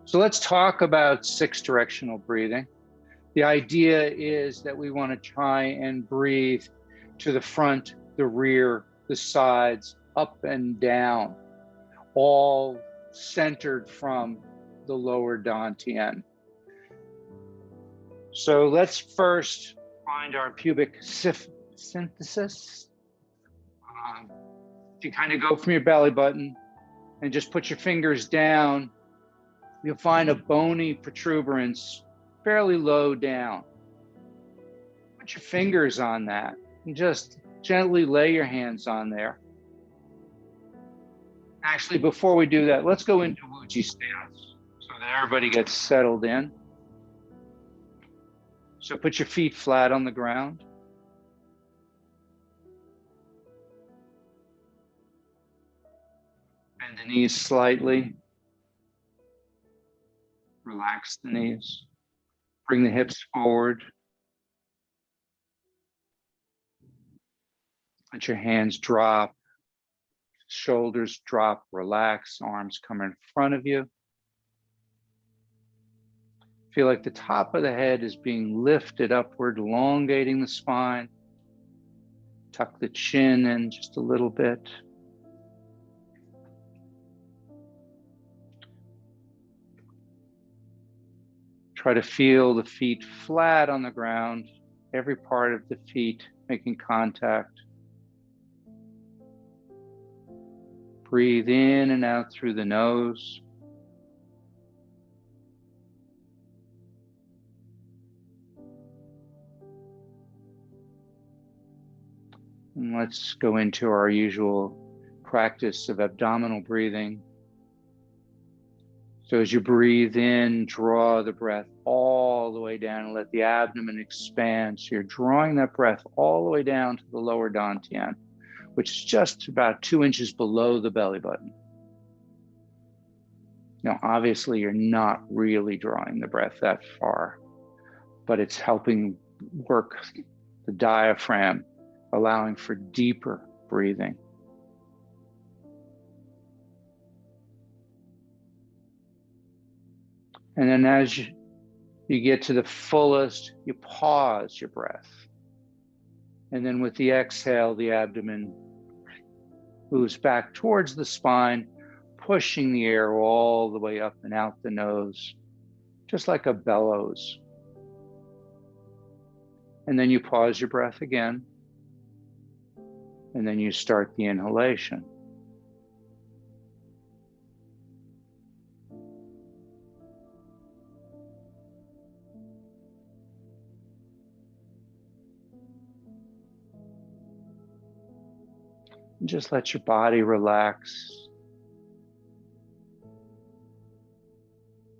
So let's talk about 6-directional breathing. The idea is that we want to try and breathe to the front, the rear, the sides, up and down, all centered from the lower dantian. So let's first find our pubic synthesis. If you kind of go from your belly button and just put your fingers down, you'll find a bony protuberance fairly low down. Put your fingers on that and just gently lay your hands on there. Actually, before we do that, let's go into Wuji stance so that everybody gets settled in. So put your feet flat on the ground. Bend the knees slightly. Relax the knees. Bring the hips forward. Let your hands drop. Shoulders drop, relax, arms come in front of you. Feel like the top of the head is being lifted upward, elongating the spine. Tuck the chin in just a little bit. Try to feel the feet flat on the ground, every part of the feet making contact. Breathe in and out through the nose. And let's go into our usual practice of abdominal breathing. So as you breathe in, draw the breath all the way down and let the abdomen expand. So you're drawing that breath all the way down to the lower dantian, which is just about 2 inches below the belly button. Now, obviously, you're not really drawing the breath that far, but it's helping work the diaphragm, allowing for deeper breathing. And then as you get to the fullest, you pause your breath. And then with the exhale, the abdomen moves back towards the spine, pushing the air all the way up and out the nose, just like a bellows. And then you pause your breath again. And then you start the inhalation. And just let your body relax.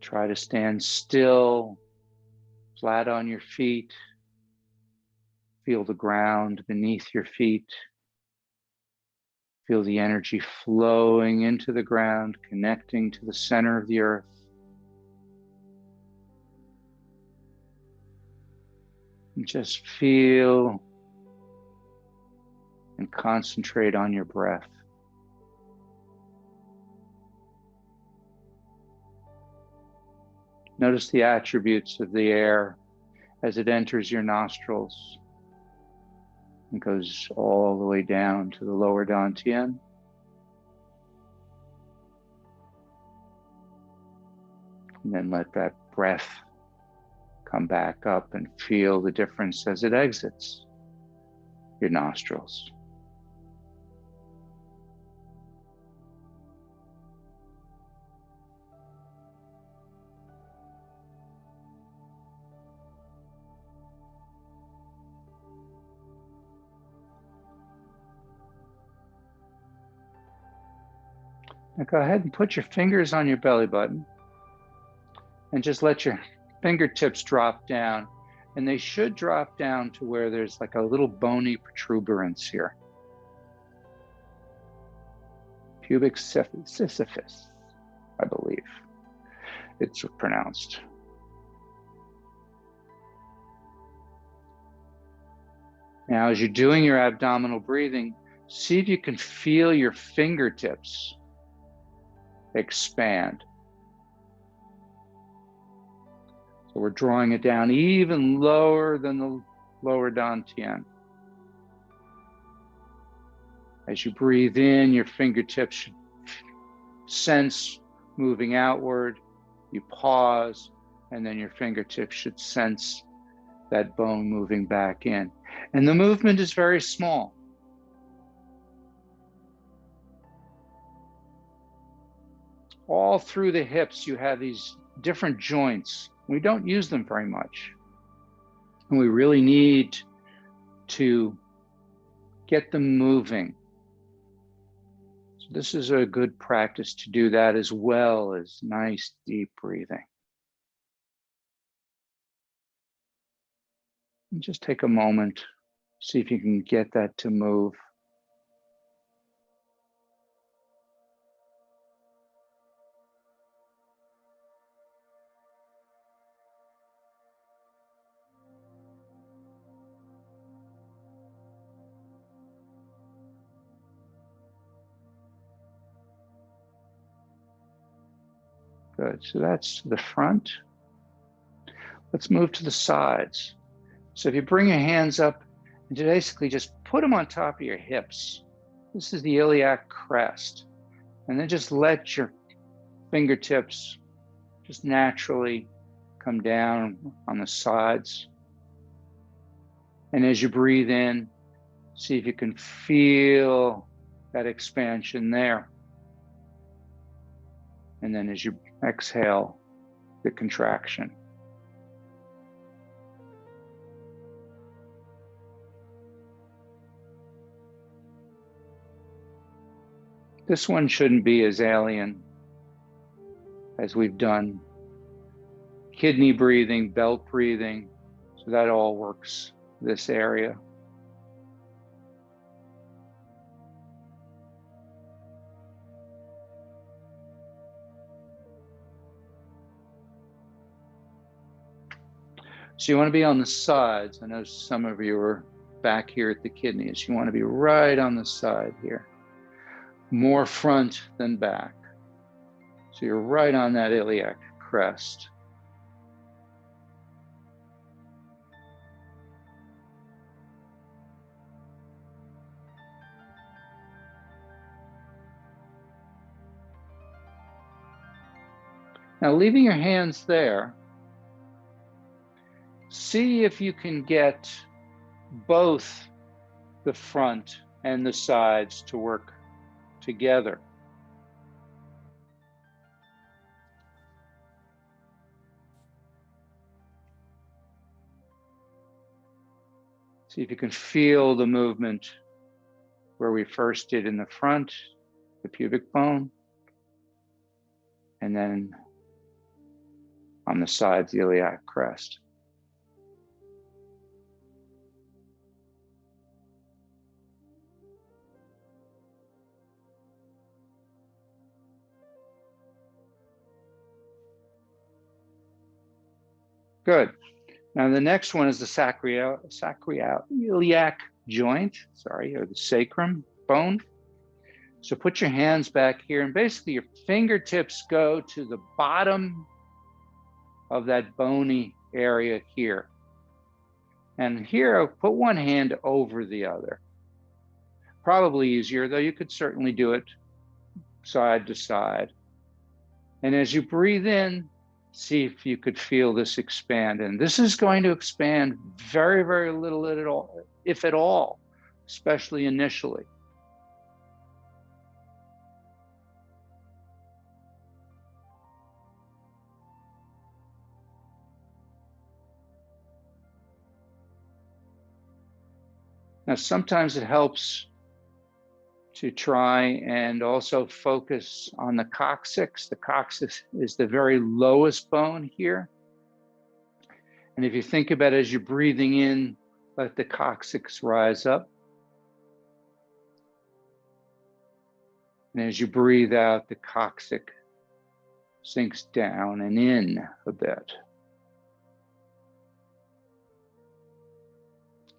Try to stand still, flat on your feet. Feel the ground beneath your feet. Feel the energy flowing into the ground, connecting to the center of the earth. And just feel and concentrate on your breath. Notice the attributes of the air as it enters your nostrils and goes all the way down to the lower dantian. And then let that breath come back up and feel the difference as it exits your nostrils. Now go ahead and put your fingers on your belly button and just let your fingertips drop down. And they should drop down to where there's like a little bony protuberance here. Pubic symphysis, I believe it's pronounced. Now, as you're doing your abdominal breathing, see if you can feel your fingertips expand. So we're drawing it down even lower than the lower dantian. As you breathe in, your fingertips should sense moving outward. You pause, and then your fingertips should sense that bone moving back in. And the movement is very small. All through the hips, you have these different joints. We don't use them very much. And we really need to get them moving. So this is a good practice to do that, as well as nice deep breathing. And just take a moment, see if you can get that to move. Good, so that's the front. Let's move to the sides. So if you bring your hands up and basically just put them on top of your hips. This is the iliac crest. And then just let your fingertips just naturally come down on the sides. And as you breathe in, see if you can feel that expansion there. And then as you exhale, the contraction. This one shouldn't be as alien as we've done kidney breathing, belt breathing. So that all works this area. So you want to be on the sides. I know some of you are back here at the kidneys. You want to be right on the side here. More front than back. So you're right on that iliac crest. Now, leaving your hands there, see if you can get both the front and the sides to work together. See if you can feel the movement where we first did in the front, the pubic bone, and then on the sides, the iliac crest. Good. Now the next one is the sacroiliac joint, or the sacrum bone. So put your hands back here, and basically your fingertips go to the bottom of that bony area here. And here, I'll put one hand over the other. Probably easier, though you could certainly do it side to side. And as you breathe in, see if you could feel this expand. And this is going to expand very, very little at all, if at all, especially initially. Now, sometimes it helps to try and also focus on the coccyx. The coccyx is the very lowest bone here. And if you think about it, as you're breathing in, let the coccyx rise up. And as you breathe out, the coccyx sinks down and in a bit.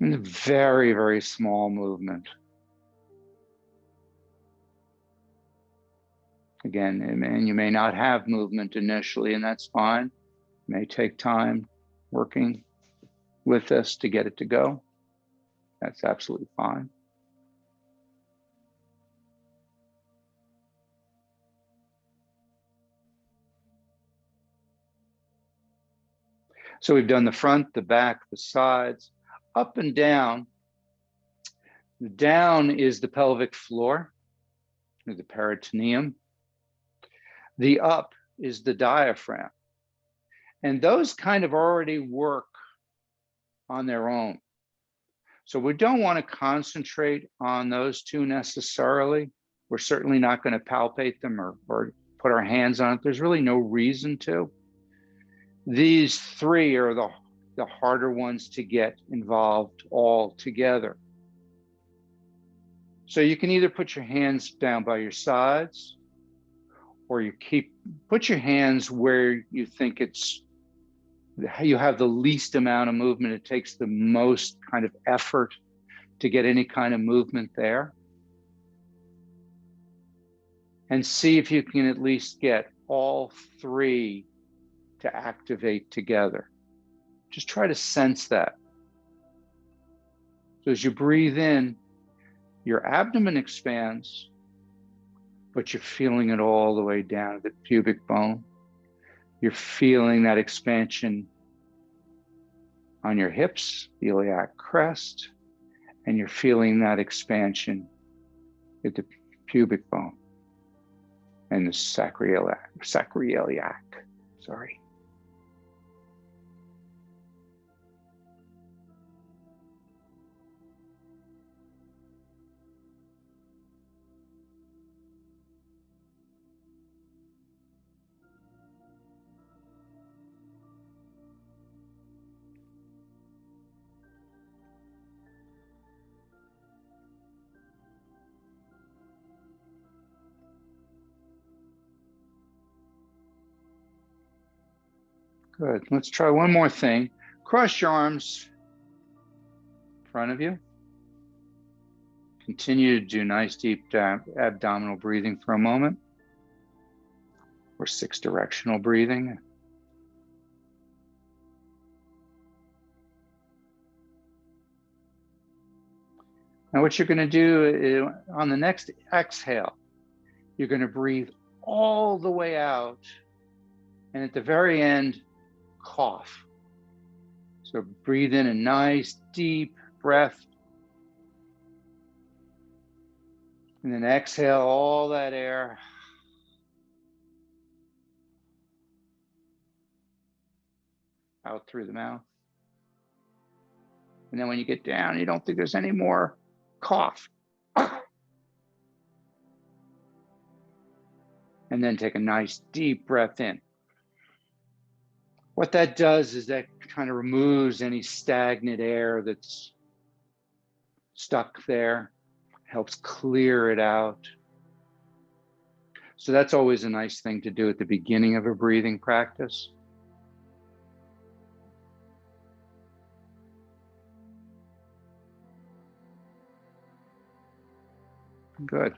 And a very, very small movement. Again, and you may not have movement initially, and that's fine. May take time working with us to get it to go. That's absolutely fine. So we've done the front, the back, the sides, up and down. The down is the pelvic floor, the peritoneum. The up is the diaphragm. And those kind of already work on their own. So we don't want to concentrate on those two necessarily. We're certainly not going to palpate them or put our hands on it. There's really no reason to. These three are the harder ones to get involved all together. So you can either put your hands down by your sides, or you put your hands where you think you have the least amount of movement. It takes the most kind of effort to get any kind of movement there. And see if you can at least get all three to activate together. Just try to sense that. So as you breathe in, your abdomen expands, but you're feeling it all the way down to the pubic bone. You're feeling that expansion on your hips, the iliac crest, and you're feeling that expansion at the pubic bone and the sacroiliac. Sorry. Good. Let's try one more thing. Cross your arms in front of you. Continue to do nice deep abdominal breathing for a moment, or 6 directional breathing. Now what you're going to do is, on the next exhale, you're going to breathe all the way out, and at the very end, cough. So breathe in a nice deep breath, and then exhale all that air. Out through the mouth. And then when you get down, you don't think there's any more, cough. And then take a nice deep breath in. What that does is that kind of removes any stagnant air that's stuck there, helps clear it out. So that's always a nice thing to do at the beginning of a breathing practice. Good.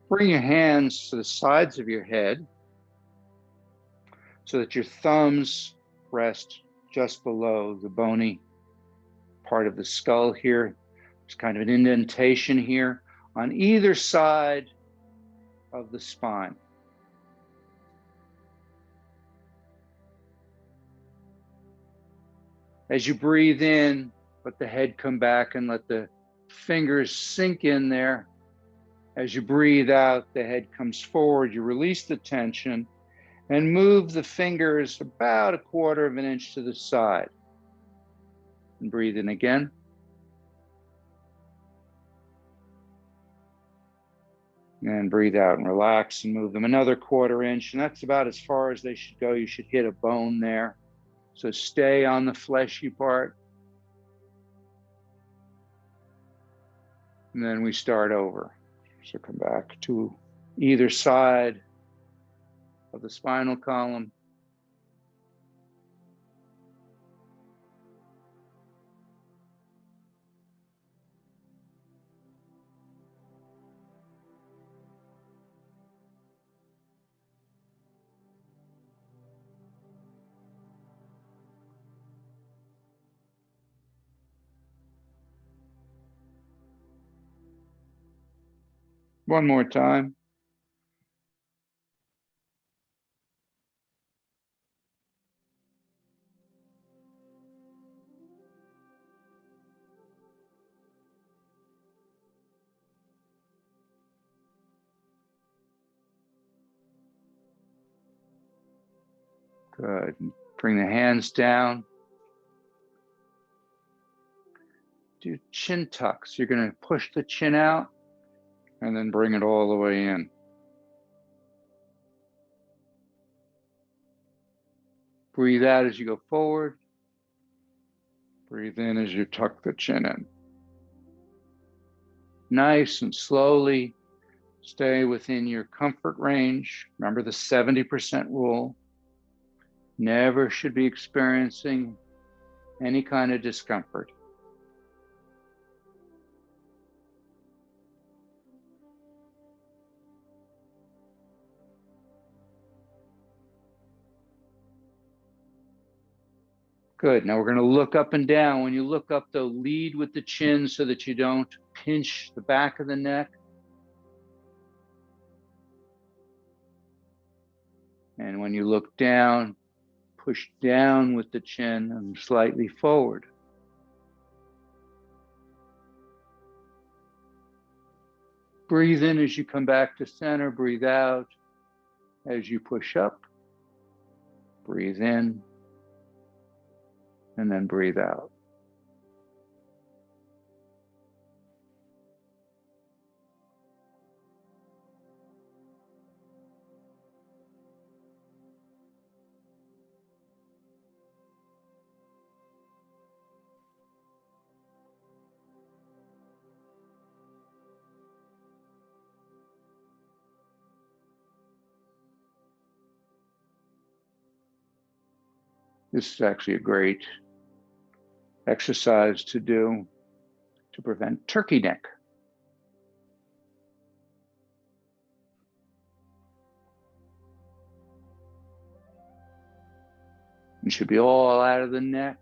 Bring your hands to the sides of your head so that your thumbs rest just below the bony part of the skull here. There's kind of an indentation here on either side of the spine. As you breathe in, let the head come back and let the fingers sink in there. As you breathe out, the head comes forward. You release the tension and move the fingers about 1/4 of an inch to the side. And breathe in again. And breathe out and relax and move them another 1/4 inch. And that's about as far as they should go. You should hit a bone there. So stay on the fleshy part. And then we start over. So come back to either side of the spinal column. One more time. Good. Bring the hands down. Do chin tucks. You're going to push the chin out and then bring it all the way in. Breathe out as you go forward. Breathe in as you tuck the chin in. Nice and slowly stay within your comfort range. Remember the 70% rule. Never should be experiencing any kind of discomfort. Good. Now we're going to look up and down. When you look up, though, lead with the chin so that you don't pinch the back of the neck. And when you look down, push down with the chin and slightly forward. Breathe in as you come back to center. Breathe out as you push up. Breathe in and then breathe out. This is actually a great exercise to do to prevent turkey neck. It should be all out of the neck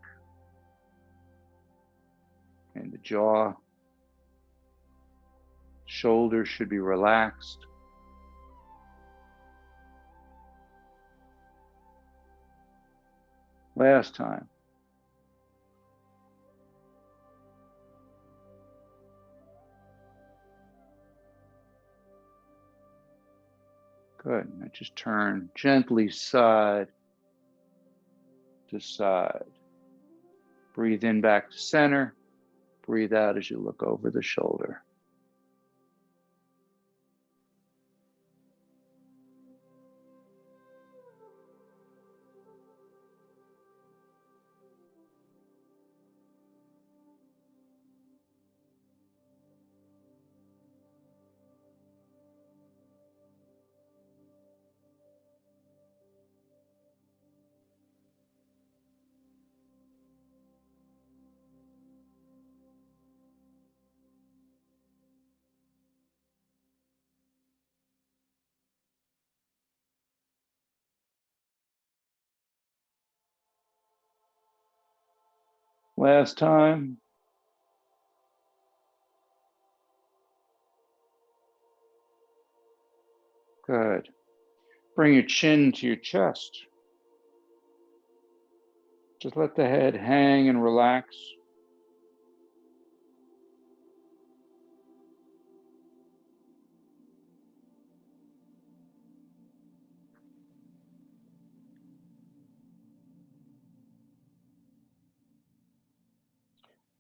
and the jaw. Shoulders should be relaxed. Last time. Good. Now just turn gently side to side. Breathe in back to center. Breathe out as you look over the shoulder. Last time. Good. Bring your chin to your chest. Just let the head hang and relax.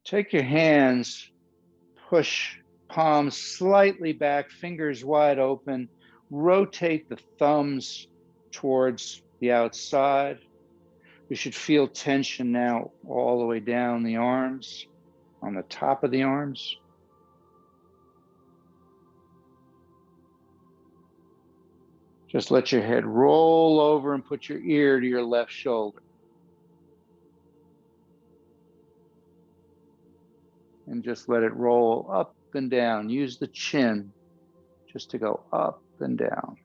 Take your hands, push palms slightly back, fingers wide open. Rotate the thumbs towards the outside. You should feel tension now all the way down the arms, on the top of the arms. Just let your head roll over and put your ear to your left shoulder. And just let it roll up and down. Use the chin just to go up and down.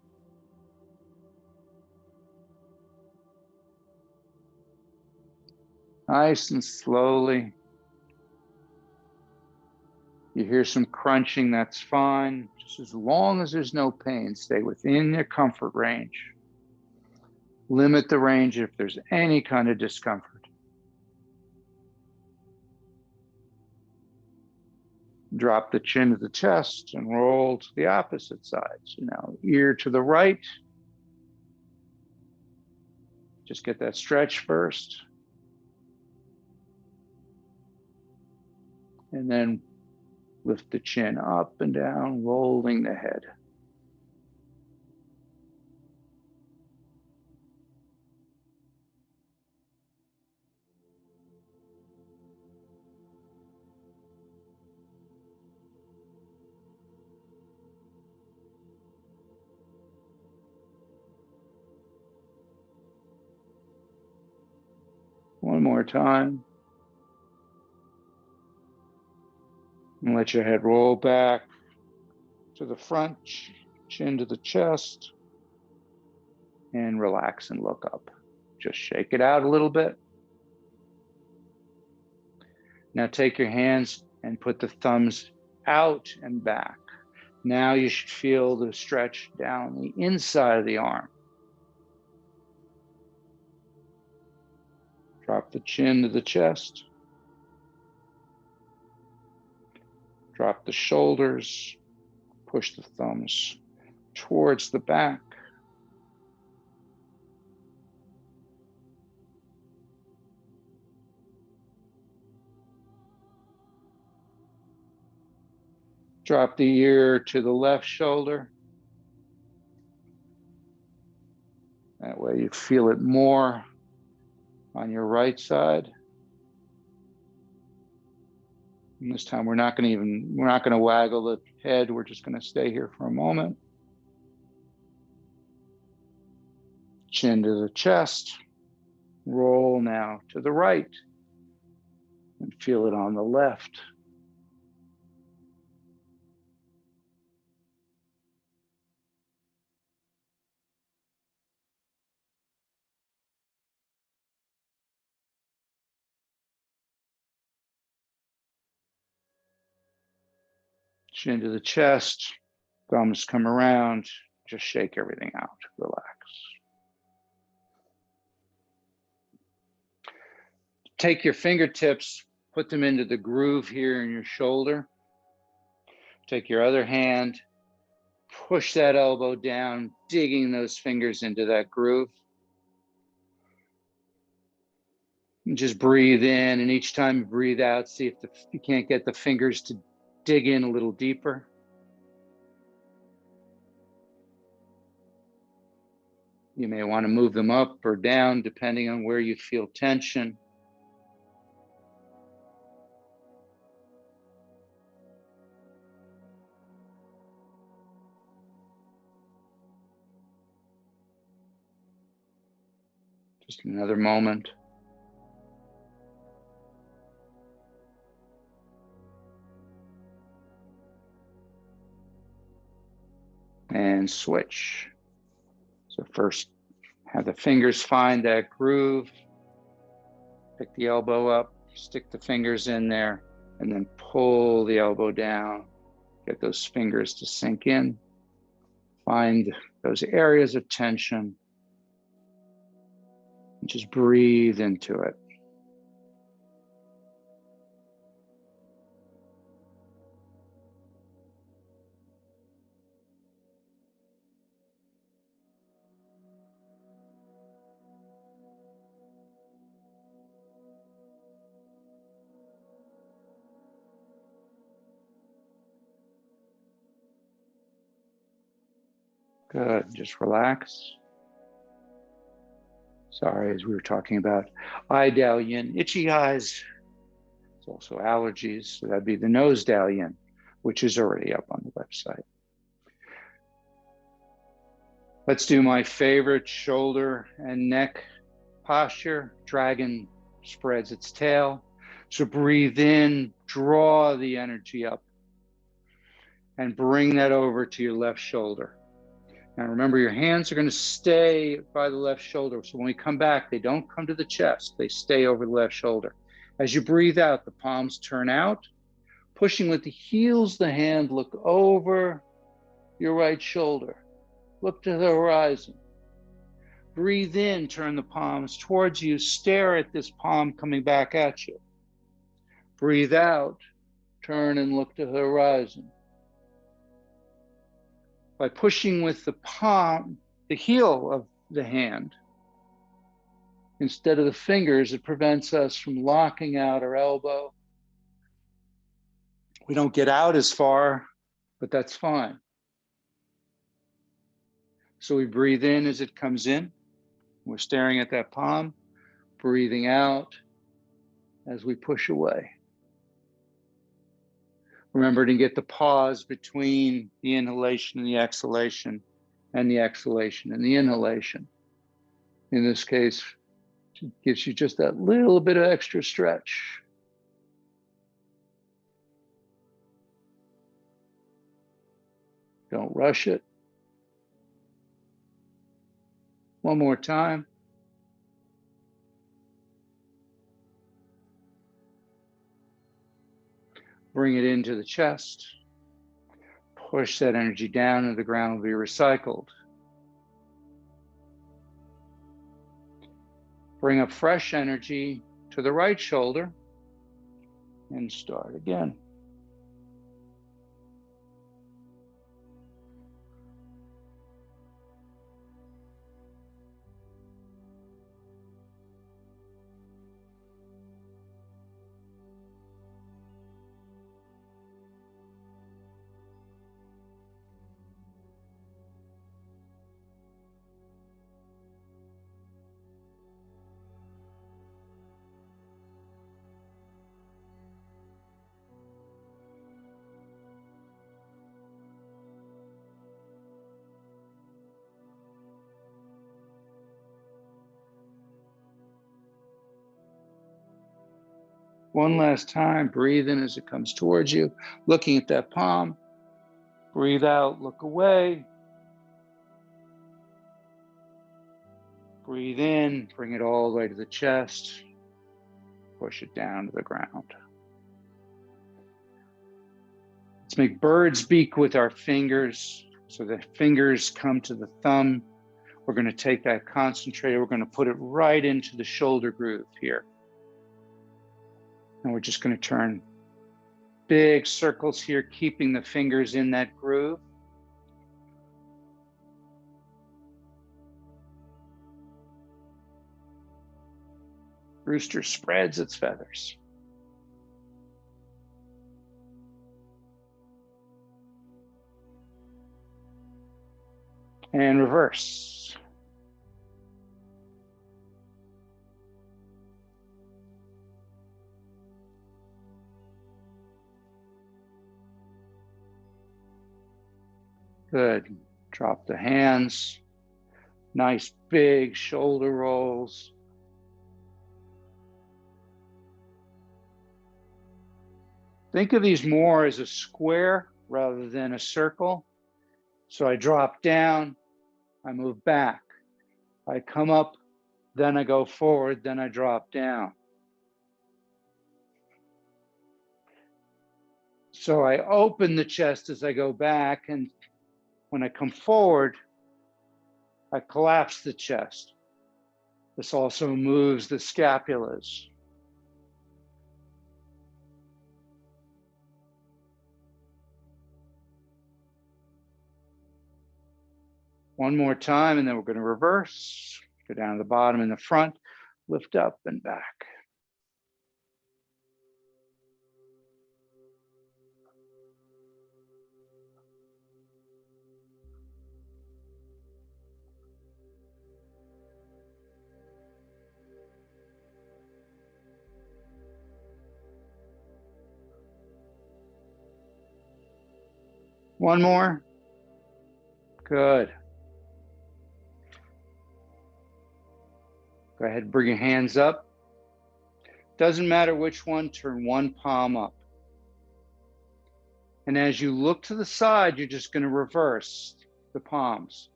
Nice and slowly. You hear some crunching, that's fine. Just as long as there's no pain, stay within your comfort range. Limit the range if there's any kind of discomfort. Drop the chin to the chest and roll to the opposite side. So now ear to the right. Just get that stretch first. And then lift the chin up and down, rolling the head. One more time. And let your head roll back to the front, chin to the chest, and relax and look up. Just shake it out a little bit. Now take your hands and put the thumbs out and back. Now you should feel the stretch down the inside of the arm. Drop the chin to the chest. Drop the shoulders. Push the thumbs towards the back. Drop the ear to the left shoulder. That way you feel it more on your right side. And this time we're not going to waggle the head. We're just going to stay here for a moment. Chin to the chest. Roll now to the right and feel it on the left. Chin to the chest, thumbs come around, just shake everything out, relax. Take your fingertips, put them into the groove here in your shoulder. Take your other hand, push that elbow down, digging those fingers into that groove. And just breathe in, and each time you breathe out, see if you can't get the fingers to dig in a little deeper. You may want to move them up or down depending on where you feel tension. Just another moment. And switch. So first, have the fingers find that groove. Pick the elbow up, stick the fingers in there, and then pull the elbow down. Get those fingers to sink in. Find those areas of tension. And just breathe into it. Good, just relax. Sorry, as we were talking about eye dallion, itchy eyes. It's also allergies, so that'd be the nose dallion, which is already up on the website. Let's do my favorite shoulder and neck posture. Dragon spreads its tail. So breathe in, draw the energy up, and bring that over to your left shoulder. Now remember, your hands are going to stay by the left shoulder. So when we come back, they don't come to the chest. They stay over the left shoulder. As you breathe out, the palms turn out, pushing with the heels of the hand, look over your right shoulder. Look to the horizon. Breathe in, turn the palms towards you, stare at this palm coming back at you. Breathe out, turn and look to the horizon. By pushing with the palm, the heel of the hand, instead of the fingers, it prevents us from locking out our elbow. We don't get out as far, but that's fine. So we breathe in as it comes in. We're staring at that palm, breathing out as we push away. Remember to get the pause between the inhalation and the exhalation, and the exhalation and the inhalation. In this case, it gives you just that little bit of extra stretch. Don't rush it. One more time. Bring it into the chest. Push that energy down and the ground will be recycled. Bring up fresh energy to the right shoulder and start again. One last time, breathe in as it comes towards you, looking at that palm. Breathe out, look away. Breathe in, bring it all the way to the chest. Push it down to the ground. Let's make bird's beak with our fingers. So the fingers come to the thumb. We're going to take that concentrator, we're going to put it right into the shoulder groove here. And we're just going to turn big circles here, keeping the fingers in that groove. Rooster spreads its feathers. And reverse. Good. Drop the hands. Nice big shoulder rolls. Think of these more as a square rather than a circle. So I drop down, I move back. I come up, then I go forward, then I drop down. So I open the chest as I go back, and when I come forward, I collapse the chest. This also moves the scapulas. One more time, and then we're going to reverse. Go down to the bottom and the front, lift up and back. One more. Good. Go ahead and bring your hands up. Doesn't matter which one, turn one palm up. And as you look to the side, you're just going to reverse the palms.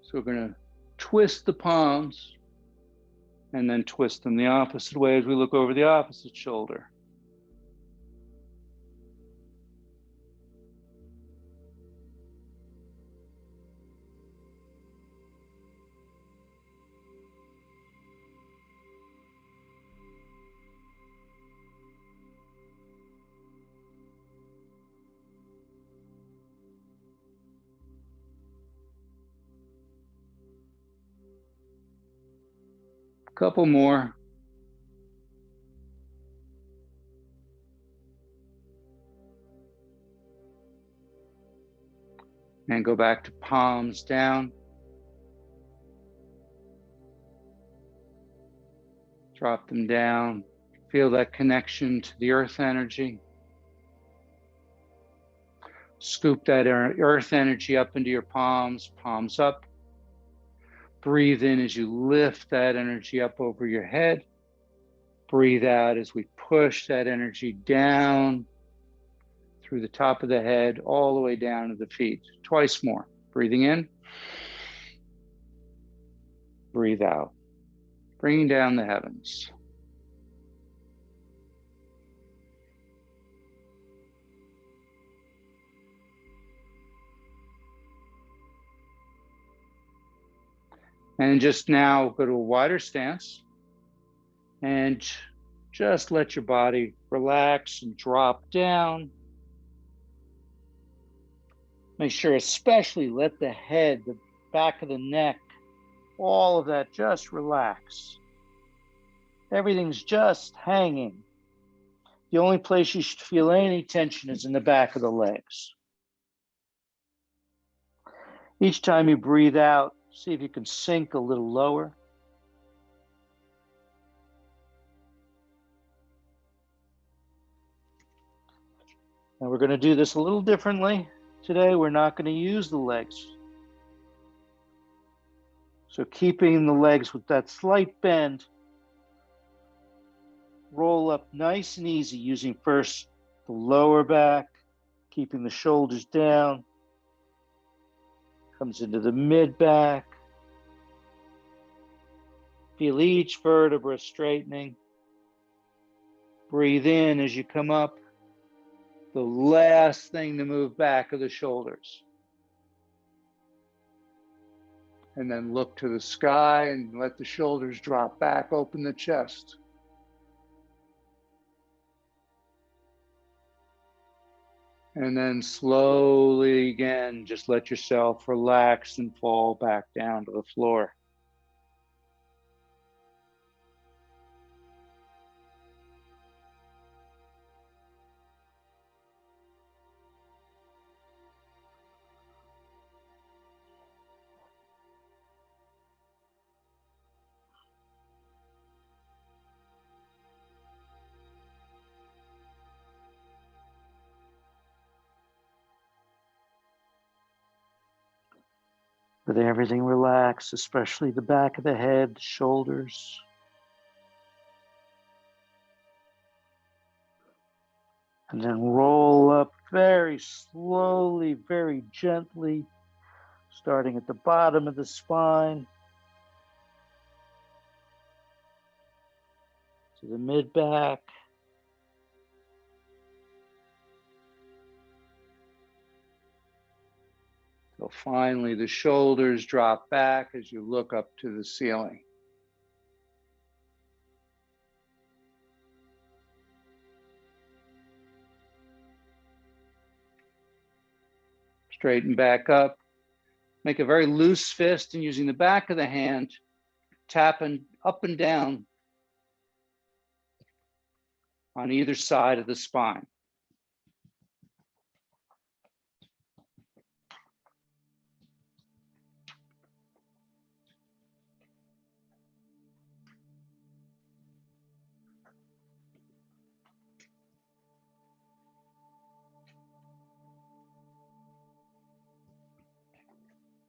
So we're going to twist the palms and then twist them the opposite way as we look over the opposite shoulder. Couple more. And go back to palms down. Drop them down. Feel that connection to the earth energy. Scoop that earth energy up into your palms, palms up. Breathe in as you lift that energy up over your head. Breathe out as we push that energy down through the top of the head, all the way down to the feet. Twice more. Breathing in. Breathe out. Bringing down the heavens. And just now go to a wider stance and just let your body relax and drop down. Make sure especially let the head, the back of the neck, all of that just relax. Everything's just hanging. The only place you should feel any tension is in the back of the legs. Each time you breathe out, see if you can sink a little lower. And we're going to do this a little differently. Today, we're not going to use the legs. So keeping the legs with that slight bend, roll up nice and easy, using first the lower back, keeping the shoulders down. Comes into the mid back. Feel each vertebra straightening. Breathe in as you come up. The last thing to move back are the shoulders. And then look to the sky and let the shoulders drop back, open the chest. And then slowly again, just let yourself relax and fall back down to the floor. Let everything relax, especially the back of the head, the shoulders. And then roll up very slowly, very gently, starting at the bottom of the spine to the mid back. So finally, the shoulders drop back as you look up to the ceiling. Straighten back up. Make a very loose fist and using the back of the hand, tapping up and down on either side of the spine.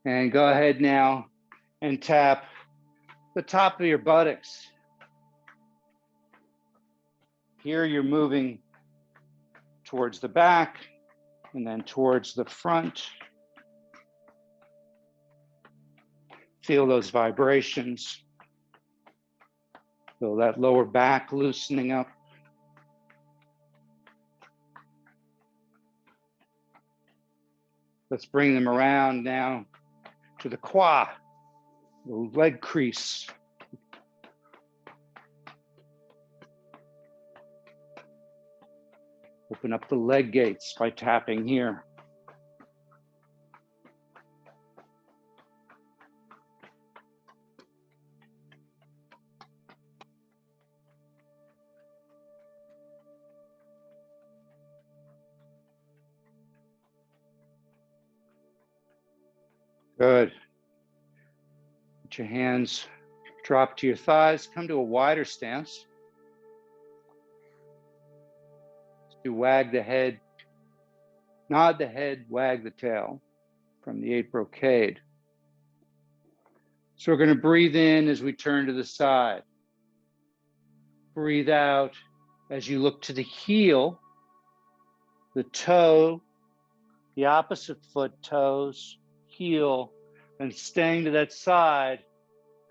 And go ahead now and tap the top of your buttocks. Here you're moving towards the back and then towards the front. Feel those vibrations. Feel that lower back loosening up. Let's bring them around now to the qua, the leg crease. Open up the leg gates by tapping here. Good. Let your hands drop to your thighs. Come to a wider stance. Do wag the head, nod the head, wag the tail from the 8 brocade. So we're going to breathe in as we turn to the side. Breathe out as you look to the heel, the toe, the opposite foot, toes, heel, and staying to that side,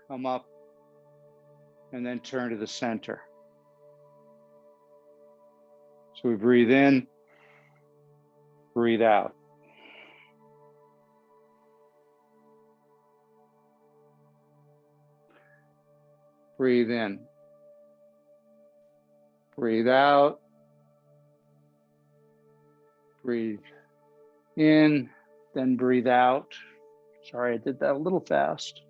come up and then turn to the center. So we breathe in, breathe out. Breathe in, breathe out, breathe in, then breathe out. Sorry, I did that a little fast.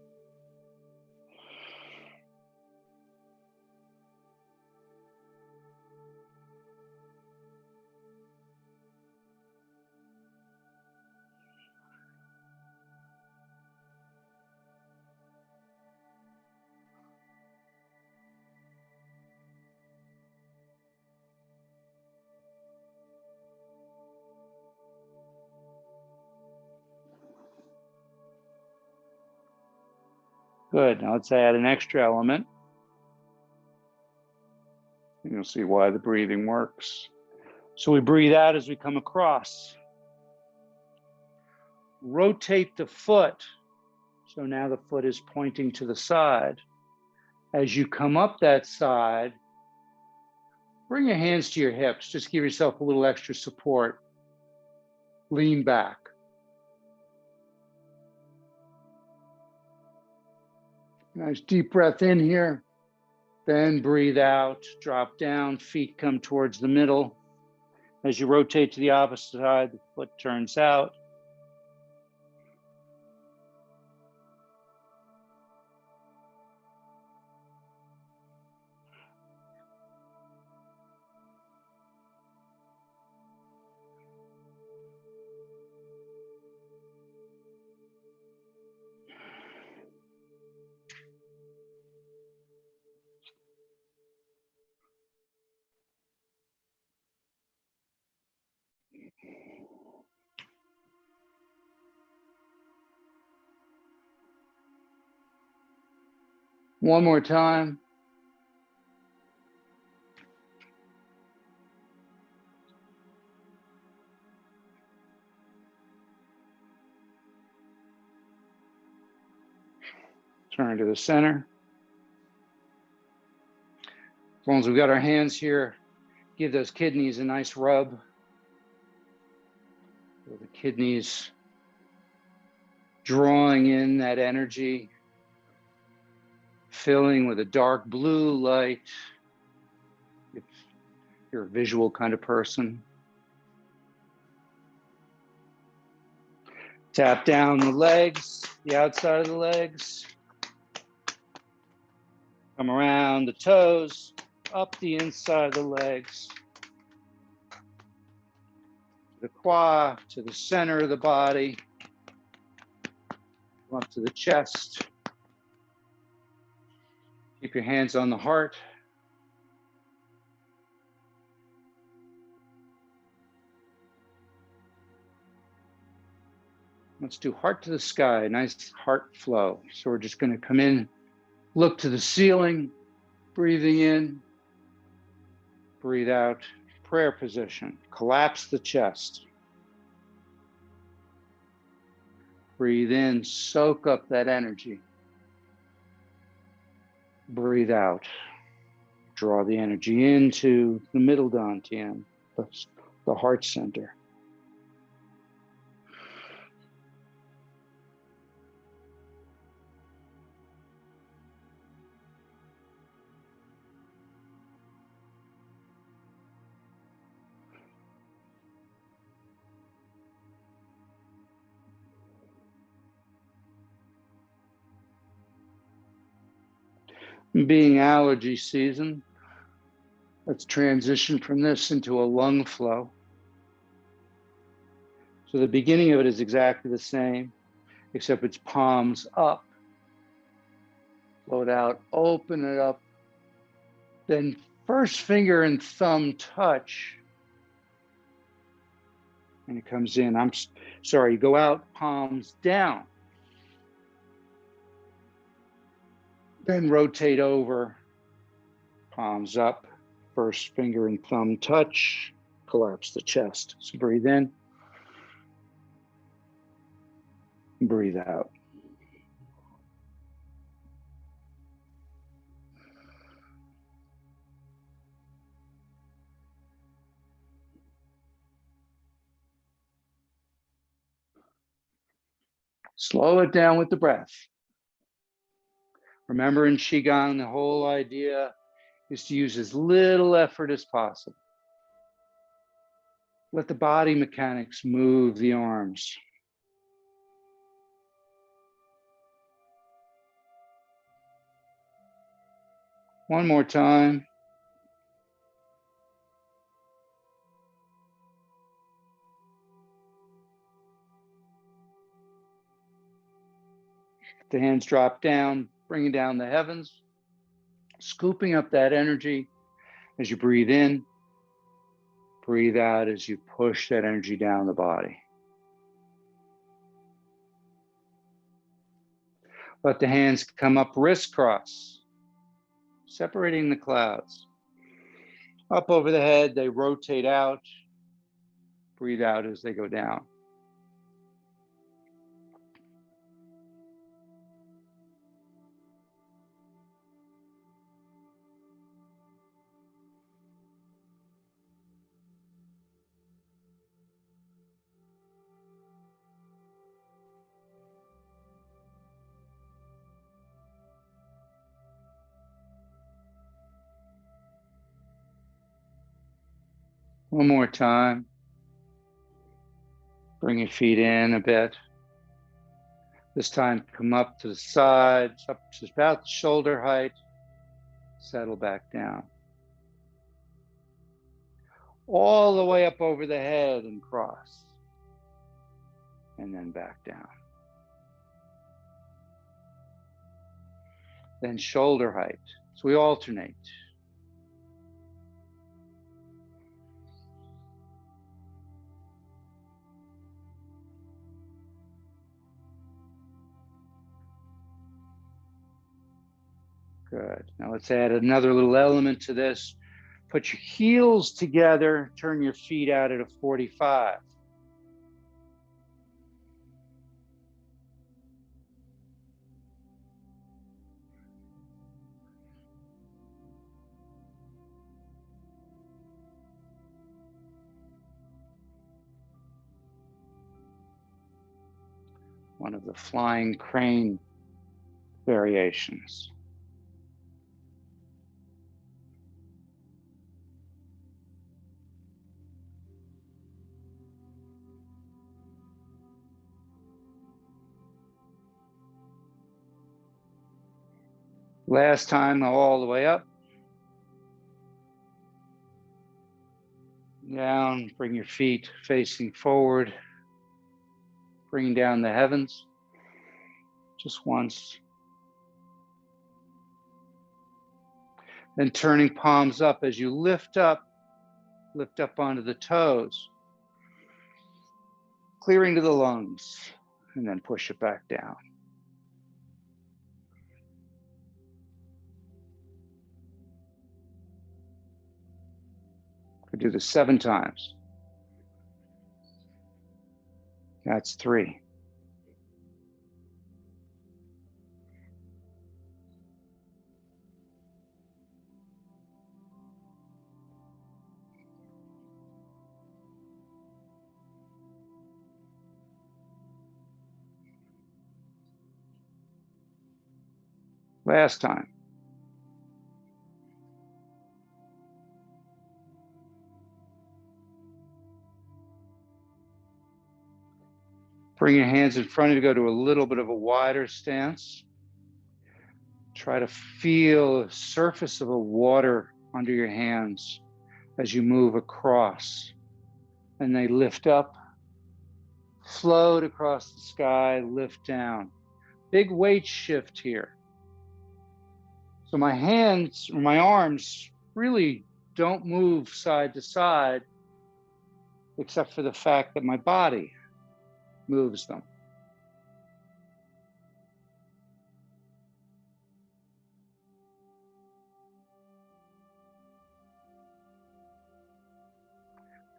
Good, now let's add an extra element. And you'll see why the breathing works. So we breathe out as we come across. Rotate the foot. So now the foot is pointing to the side. As you come up that side, bring your hands to your hips. Just give yourself a little extra support. Lean back. Nice deep breath in here. Then breathe out, drop down, feet come towards the middle. As you rotate to the opposite side, the foot turns out. One more time. Turn to the center. As long as we've got our hands here, give those kidneys a nice rub. Feel the kidneys drawing in that energy, filling with a dark blue light. If you're a visual kind of person. Tap down the legs, the outside of the legs. Come around the toes, up the inside of the legs. The qua, to the center of the body. Come up to the chest. Keep your hands on the heart. Let's do heart to the sky, nice heart flow. So we're just going to come in Look to the ceiling, breathing in, breathe out. Prayer position. Collapse the chest. Breathe in, soak up that energy. Breathe out. Draw the energy into the middle dantian, the heart center. Being allergy season, let's transition from this into a lung flow. So the beginning of it is exactly the same, except it's palms up. Blow it out, open it up. Then first finger and thumb touch. And it comes in. I'm sorry, go out, palms down. Then rotate over, palms up, first finger and thumb touch, collapse the chest. So breathe in, breathe out. Slow it down with the breath. Remember, in QiGong, the whole idea is to use as little effort as possible. Let the body mechanics move the arms. One more time. The hands drop down, bringing down the heavens, scooping up that energy as you breathe in, breathe out as you push that energy down the body. Let the hands come up wrist cross, separating the clouds. Up over the head, they rotate out. Breathe out as they go down. One more time. Bring your feet in a bit. This time, come up to the sides, up to about shoulder height. Settle back down. All the way up over the head and cross. And then back down. Then shoulder height. So we alternate. Good. Now let's add another little element to this. Put your heels together, turn your feet out at a 45. One of the flying crane variations. Last time, all the way up. Down, bring your feet facing forward. Bring down the heavens. Just once. Then turning palms up as you lift up onto the toes. Clearing to the lungs, and then push it back down. do this 7 times. That's 3. Last time. Bring your hands in front of you, go to a little bit of a wider stance. Try to feel the surface of the water under your hands as you move across. And they lift up, float across the sky, lift down. Big weight shift here. So my hands, or my arms, really don't move side to side, except for the fact that my body moves them.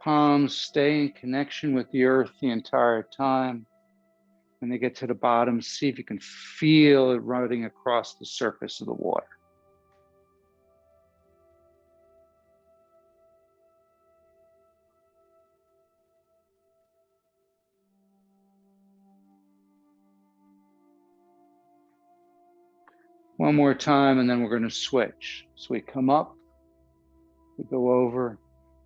Palms stay in connection with the earth the entire time. When they get to the bottom, see if you can feel it running across the surface of the water. One more time, and then we're going to switch. So we come up, we go over,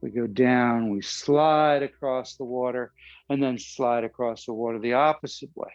we go down, we slide across the water, and then slide across the water the opposite way.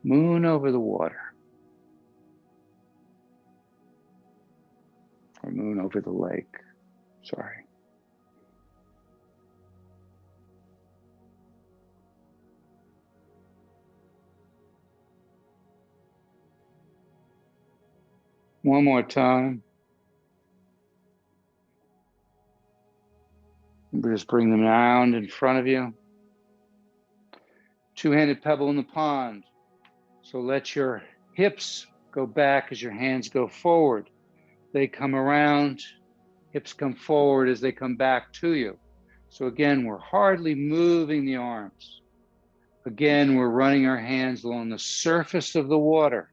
Moon over the water. Or moon over the lake. Sorry. One more time. And just bring them around in front of you. Two-handed pebble in the pond. So let your hips go back as your hands go forward. They come around, hips come forward as they come back to you. So again, we're hardly moving the arms. Again, we're running our hands along the surface of the water.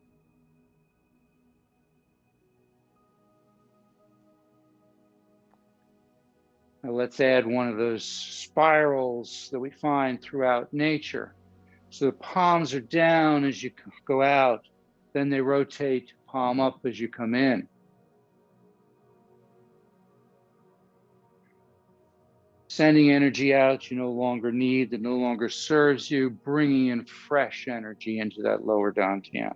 Now let's add one of those spirals that we find throughout nature. So the palms are down as you go out, then they rotate palm up as you come in. Sending energy out you no longer need, that no longer serves you, bringing in fresh energy into that lower dantian.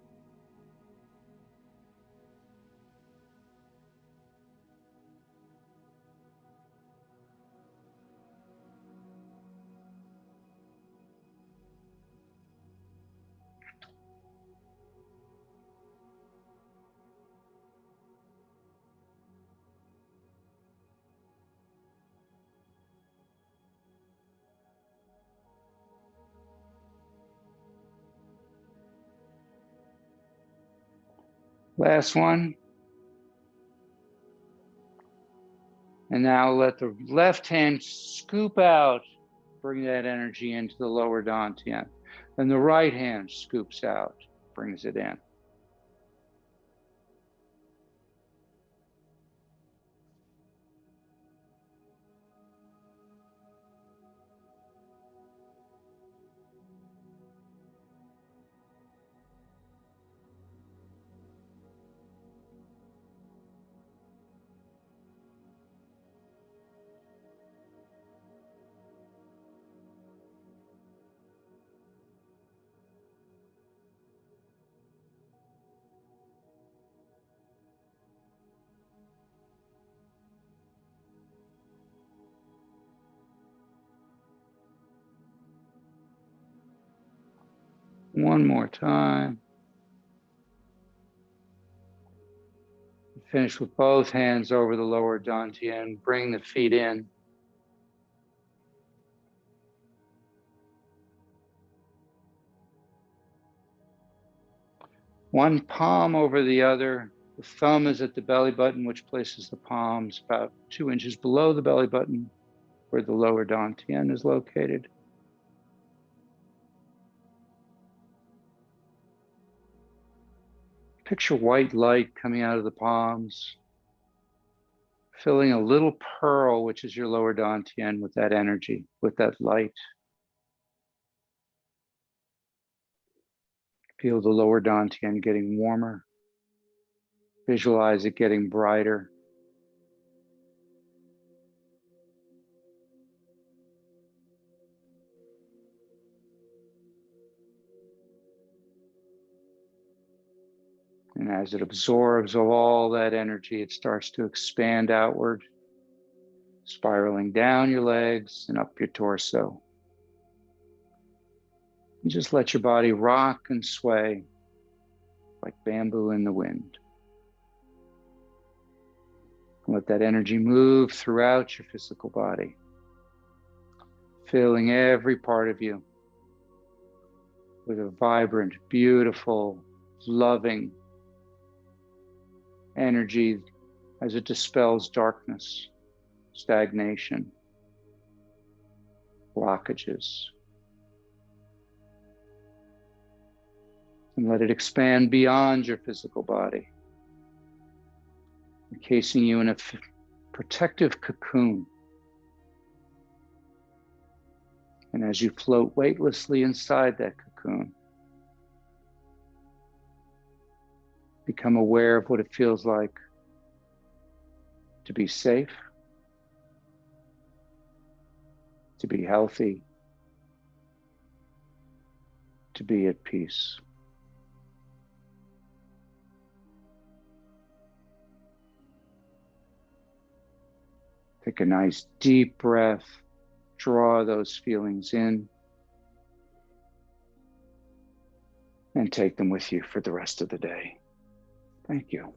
Last one. And now let the left hand scoop out, bring that energy into the lower dantian. Then the right hand scoops out, brings it in. One more time. Finish with both hands over the lower dantian. Bring the feet in. One palm over the other. The thumb is at the belly button, which places the palms about 2 inches below the belly button, where the lower dantian is located. Picture white light coming out of the palms, filling a little pearl, which is your lower dantian, with that energy, with that light. Feel the lower dantian getting warmer. Visualize it getting brighter. And as it absorbs all that energy, it starts to expand outward, spiraling down your legs and up your torso. And just let your body rock and sway like bamboo in the wind. Let that energy move throughout your physical body, filling every part of you with a vibrant, beautiful, loving energy as it dispels darkness, stagnation, blockages. And let it expand beyond your physical body, encasing you in a protective cocoon. And as you float weightlessly inside that cocoon, become aware of what it feels like to be safe, to be healthy, to be at peace. Take a nice deep breath, draw those feelings in, and take them with you for the rest of the day. Thank you.